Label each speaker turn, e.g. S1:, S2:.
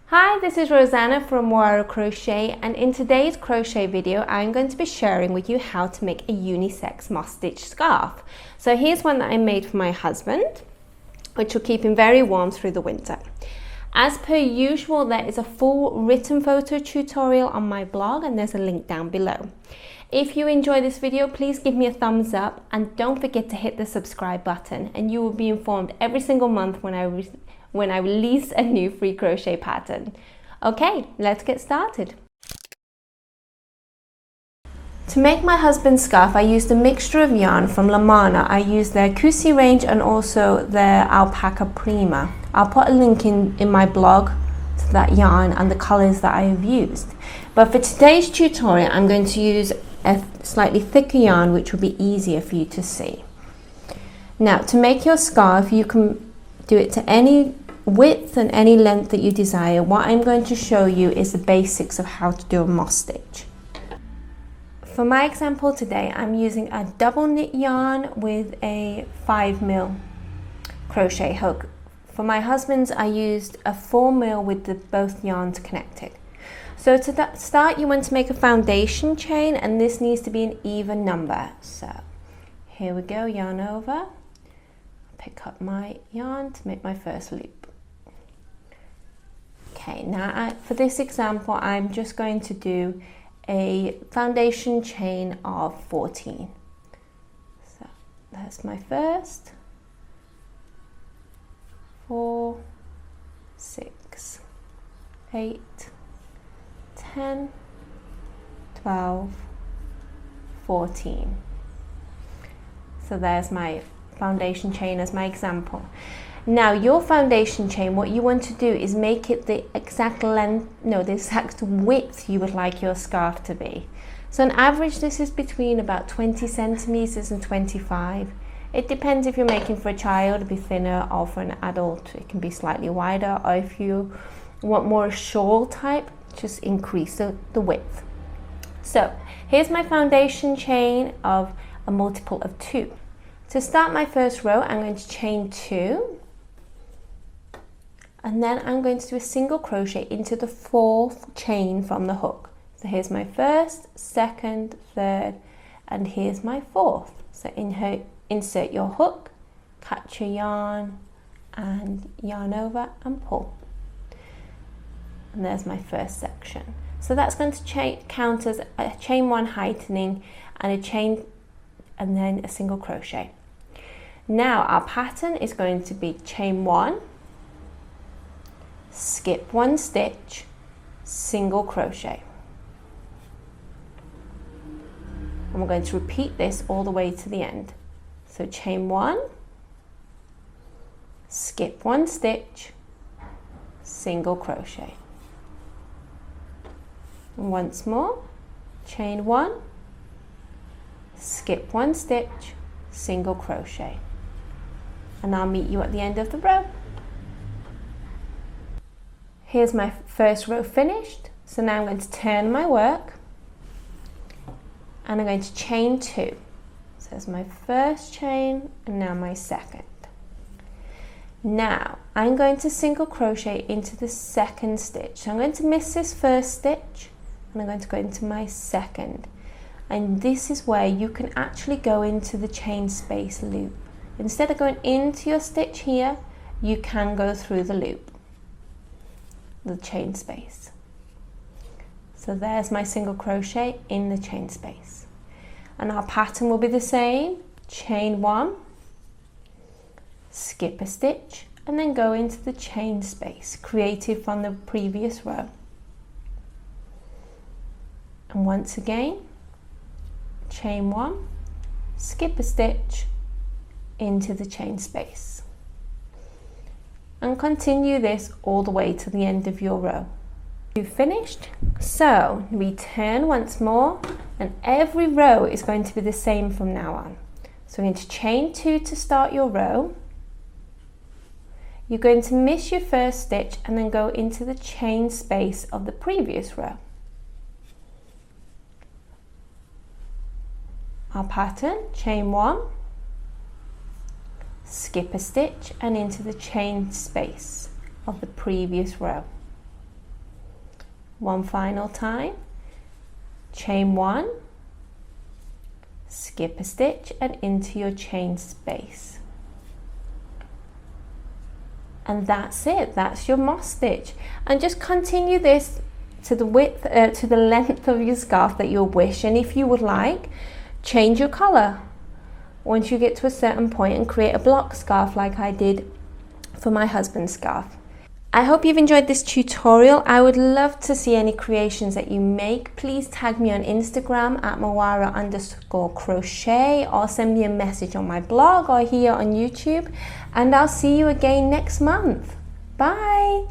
S1: Hi, this is Rosanna from Moara Crochet, and in today's crochet video I'm going to be sharing with you how to make a unisex moss stitch scarf. So here's one that I made for my husband, which will keep him very warm through the winter. As per usual, there is a full written photo tutorial on my blog and there's a link down below. If you enjoy this video, please give me a thumbs up and don't forget to hit the subscribe button, and you will be informed every single month when I release a new free crochet pattern. Okay, let's get started. To make my husband's scarf, I used a mixture of yarn from La Mana. I used their Kusi range and also their Alpaca Prima. I'll put a link in my blog to that yarn and the colors that I have used. But for today's tutorial, I'm going to use a slightly thicker yarn, which will be easier for you to see. Now, to make your scarf, you can do it to any width and any length that you desire. What I'm going to show you is the basics of how to do a moss stitch. For my example today, I'm using a double knit yarn with a 5mm crochet hook. For my husband's, I used a 4mm with both yarns connected. So to start, you want to make a foundation chain, and this needs to be an even number. So here we go, yarn over, pick up my yarn to make my first loop. Okay, now for this example, I'm just going to do a foundation chain of 14. So that's my first, 4, 6, 8, 10, 12, 14. So there's my foundation chain as my example. Now your foundation chain, what you want to do is make it the exact length, the exact width you would like your scarf to be. So on average this is between about 20 centimeters and 25. It depends if you're making for a child, it'll be thinner, or for an adult it can be slightly wider, or if you want more shawl type, just increase the width. So here's my foundation chain of a multiple of 2. To start my first row, I'm going to chain 2, and then I'm going to do a single crochet into the 4th chain from the hook. So here's my first, second, third, and here's my 4th. So insert your hook, cut your yarn, and yarn over and pull. And there's my first section. So that's going to count as a chain 1 heightening and a chain and then a single crochet. Now our pattern is going to be chain 1, skip 1 stitch, single crochet. And we're going to repeat this all the way to the end. So chain 1, skip 1 stitch, single crochet. And once more, chain 1, skip 1 stitch, single crochet. And I'll meet you at the end of the row. Here's my first row finished. So now I'm going to turn my work and I'm going to chain 2. So there's my first chain and now my second. Now I'm going to single crochet into the second stitch. So I'm going to miss this first stitch and I'm going to go into my second. And this is where you can actually go into the chain space loop. Instead of going into your stitch here, you can go through the loop, the chain space. So there's my single crochet in the chain space. And our pattern will be the same, chain 1, skip a stitch, and then go into the chain space created from the previous row. And once again, chain 1, skip a stitch into the chain space. And continue this all the way to the end of your row. You've finished. So return once more, and every row is going to be the same from now on. So we're going to chain 2 to start your row. You're going to miss your first stitch and then go into the chain space of the previous row. Our pattern, chain 1, skip a stitch and into the chain space of the previous row. One final time, chain 1, skip a stitch and into your chain space. And that's it, that's your moss stitch. And just continue this to the width, to the length of your scarf that you wish, and if you would like, change your color once you get to a certain point and create a block scarf like I did for my husband's scarf. I hope you've enjoyed this tutorial. I would love to see any creations that you make. Please tag me on Instagram at Moara_crochet, or send me a message on my blog or here on YouTube, and I'll see you again next month. Bye!